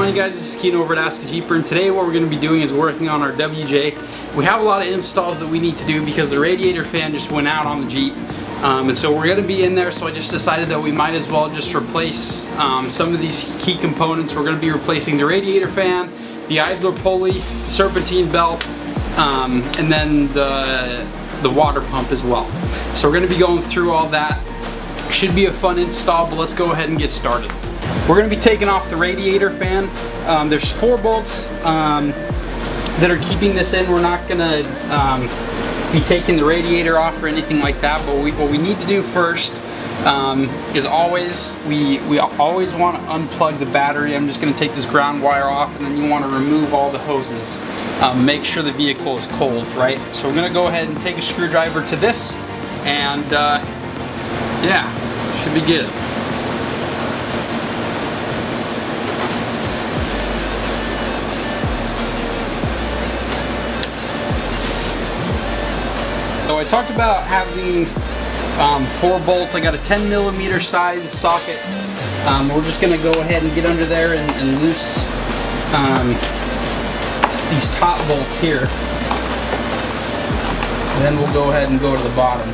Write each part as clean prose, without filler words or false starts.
morning guys, this is Keenan over at AskaJeeper, and today what we're going to be doing is working on our WJ. We have a lot of installs that we need to do because the radiator fan just went out on the Jeep. And so we're going to be in there, so I just decided that we might as well just replace some of these key components. We're going to be replacing the radiator fan, the idler pulley, serpentine belt, and then the water pump as well. So we're going to be going through all that. Should be a fun install, but let's go ahead and get started. We're going to be taking off the radiator fan. There's 4 bolts that are keeping this in. We're not going to be taking the radiator off or anything like that, but what we need to do first is we always want to unplug the battery. I'm just going to take this ground wire off, and then you want to remove all the hoses. Make sure the vehicle is cold, right? So we're going to go ahead and take a screwdriver to this, and yeah, should be good. So I talked about having 4 bolts. I got a 10mm size socket. We're just going to go ahead and get under there and loose these top bolts here. And then we'll go ahead and go to the bottom.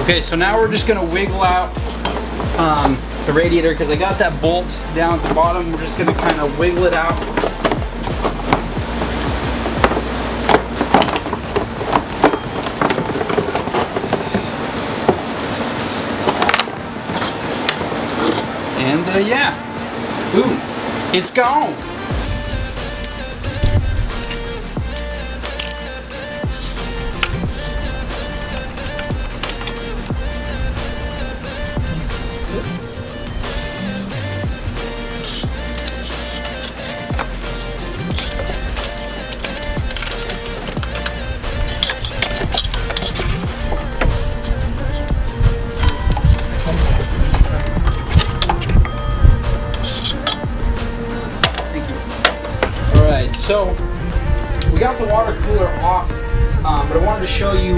Okay, so now we're just going to wiggle out the radiator because I got that bolt down at the bottom. We're just going to kind of wiggle it out. And yeah, boom, it's gone. So we got the water cooler off, but I wanted to show you.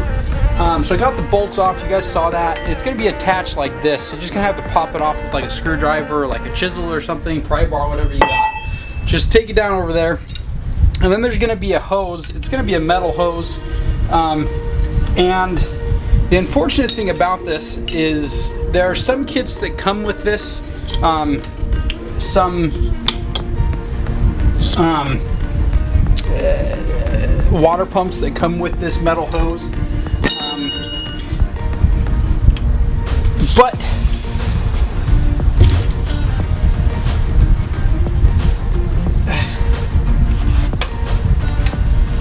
So I got the bolts off. You guys saw that. It's going to be attached like this. So you're just going to have to pop it off with like a screwdriver, or like a chisel or something, pry bar, whatever you got. Just take it down over there, and then there's going to be a hose. It's going to be a metal hose, and the unfortunate thing about this is there are some kits that come with this. Water pumps that come with this metal hose, but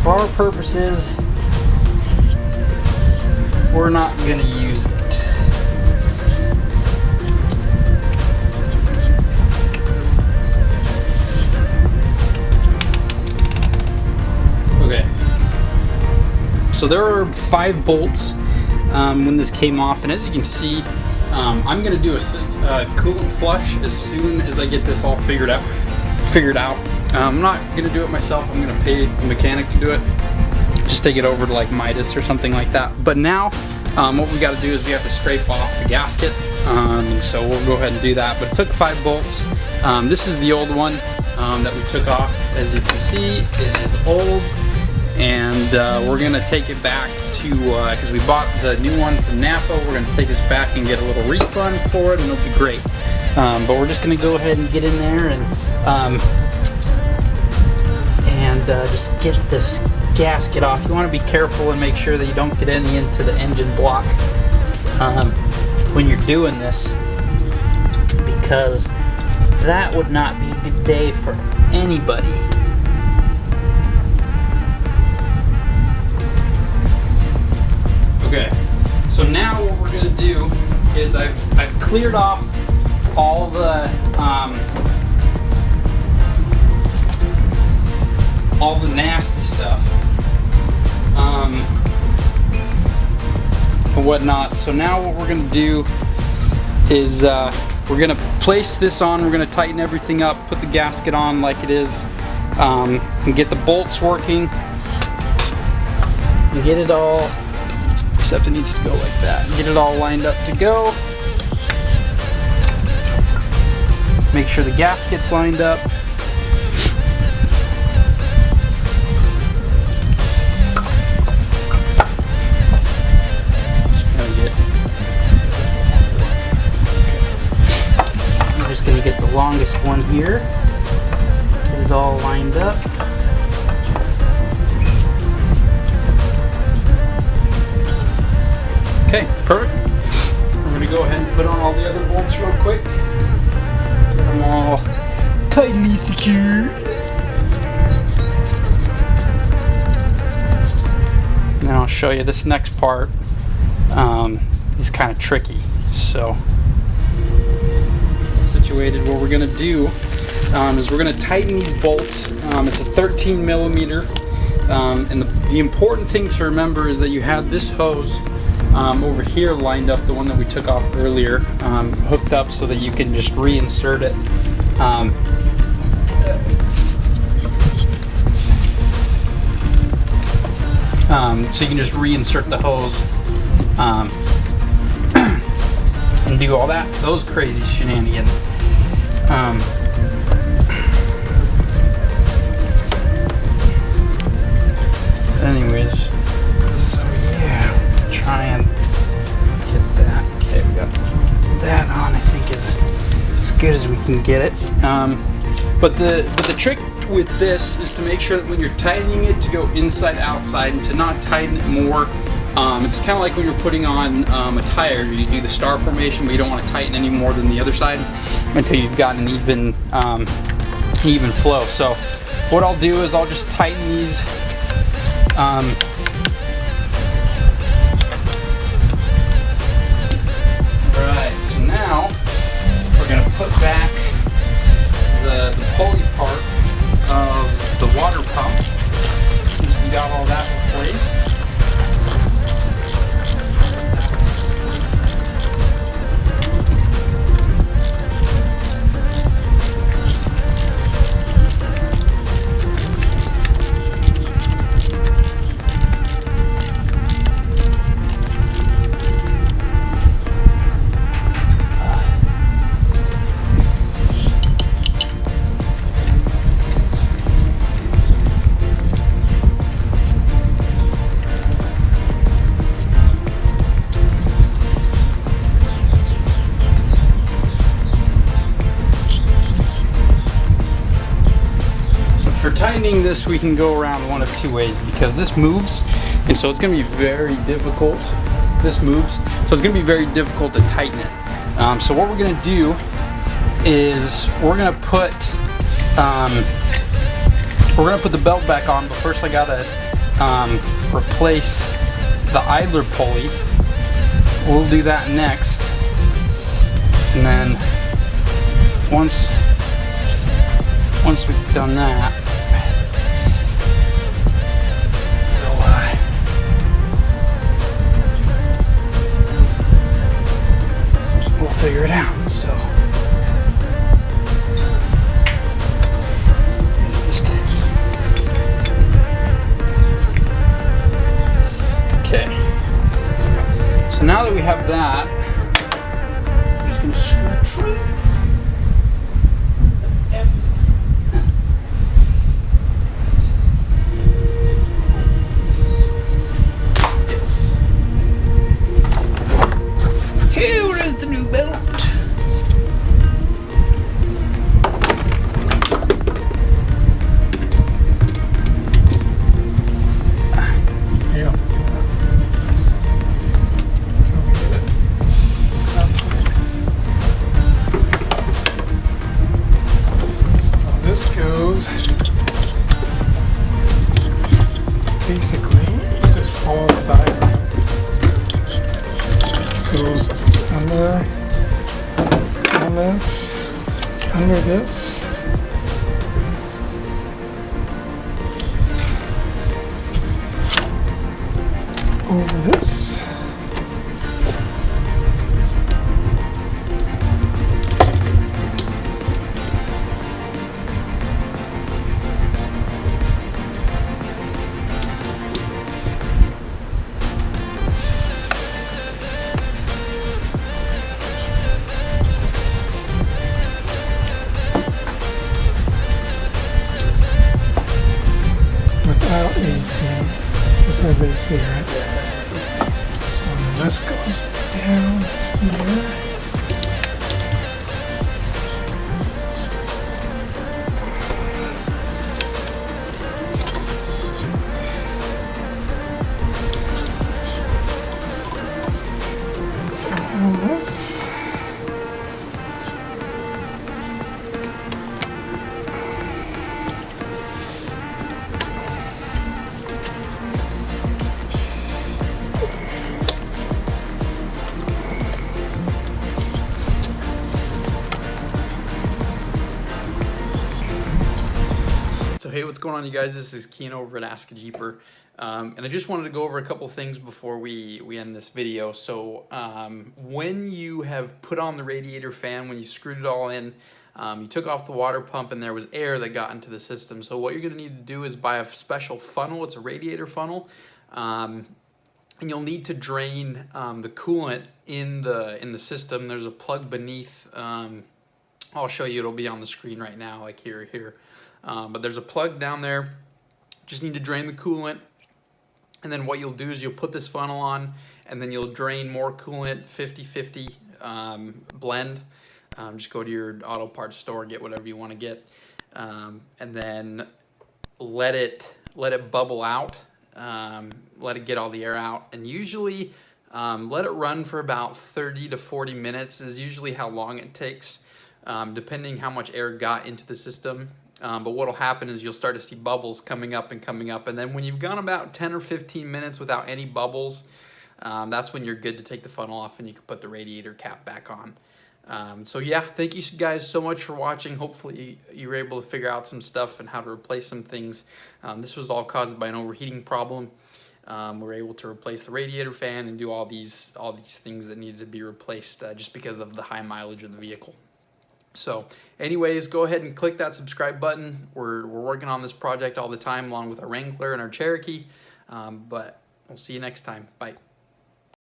for our purposes, we're not going to use it. So there are 5 bolts when this came off, and as you can see, I'm going to do a coolant flush as soon as I get this all figured out. I'm not going to do it myself. I'm going to pay a mechanic to do it. Just take it over to like Midas or something like that. But now what we got to do is we have to scrape off the gasket, so we'll go ahead and do that. But it took 5 bolts. This is the old one that we took off. As you can see, it is old. And we're going to take it back to, because we bought the new one from Napa, we're going to take this back and get a little refund for it, and it'll be great. But we're just going to go ahead and get in there and just get this gasket off. You want to be careful and make sure that you don't get any into the engine block when you're doing this, because that would not be a good day for anybody. Okay, so now what we're going to do is I've cleared off all the nasty stuff. And whatnot. So now what we're gonna do is we're gonna place this on, we're gonna tighten everything up, put the gasket on like it is, and get the bolts working, and get it all, except it needs to go like that, get it all lined up to go. Make sure the gasket's lined up. Gonna get the longest one here, get it all lined up. Okay, perfect. We're gonna go ahead and put on all the other bolts real quick. Get them all tightly secured. And then I'll show you this next part is kind of tricky. So situated, what we're going to do is we're going to tighten these bolts. It's a 13 millimeter, and the important thing to remember is that you have this hose over here lined up, the one that we took off earlier, hooked up so that you can just reinsert it. So you can just reinsert the hose and do all that, those crazy shenanigans. Anyways, so yeah, try and get that. Okay, we got that on, I think is as good as we can get it. But the trick with this is to make sure that when you're tightening it to go inside outside and to not tighten it more. It's kind of like when you're putting on a tire, you do the star formation, but you don't want to tighten any more than the other side until you've got an even flow. So what I'll do is I'll just tighten these Alright, so now we're going to put back the pulley part of the water pump, since we got all that replaced. For tightening this, we can go around one of two ways, because this moves, and so it's going to be very difficult. This moves, so it's going to be very difficult to tighten it. So what we're going to do is we're going to put the belt back on, but first I gotta replace the idler pulley. We'll do that next, and then once we've done that, we'll figure it out. So okay, so now that we have that, I'm just gonna screw true. Basically, you just follow the diagram. This goes under this, under this, over this. Without AC. This has AC, right? So this goes down here. And this. So hey, what's going on, you guys? This is Keen over at AskaJeeper, and I just wanted to go over a couple things before we end this video. So when you have put on the radiator fan, when you screwed it all in, you took off the water pump and there was air that got into the system. So what you're going to need to do is buy a special funnel. It's a radiator funnel, and you'll need to drain the coolant in the system. There's a plug beneath. I'll show you. It'll be on the screen right now, like here. But there's a plug down there. Just need to drain the coolant, and then what you'll do is you'll put this funnel on, and then you'll drain more coolant, 50-50 blend. Just go to your auto parts store, get whatever you want to get, and then let it bubble out. Let it get all the air out, and usually let it run for about 30 to 40 minutes is usually how long it takes, depending how much air got into the system. But what will happen is you'll start to see bubbles coming up, and then when you've gone about 10 or 15 minutes without any bubbles, that's when you're good to take the funnel off and you can put the radiator cap back on. So yeah, thank you guys so much for watching. Hopefully you were able to figure out some stuff and how to replace some things. This was all caused by an overheating problem. We were able to replace the radiator fan and do all these things that needed to be replaced just because of the high mileage of the vehicle. So anyways, go ahead and click that subscribe button. We're working on this project all the time along with our Wrangler and our Cherokee, but we'll see you next time. Bye.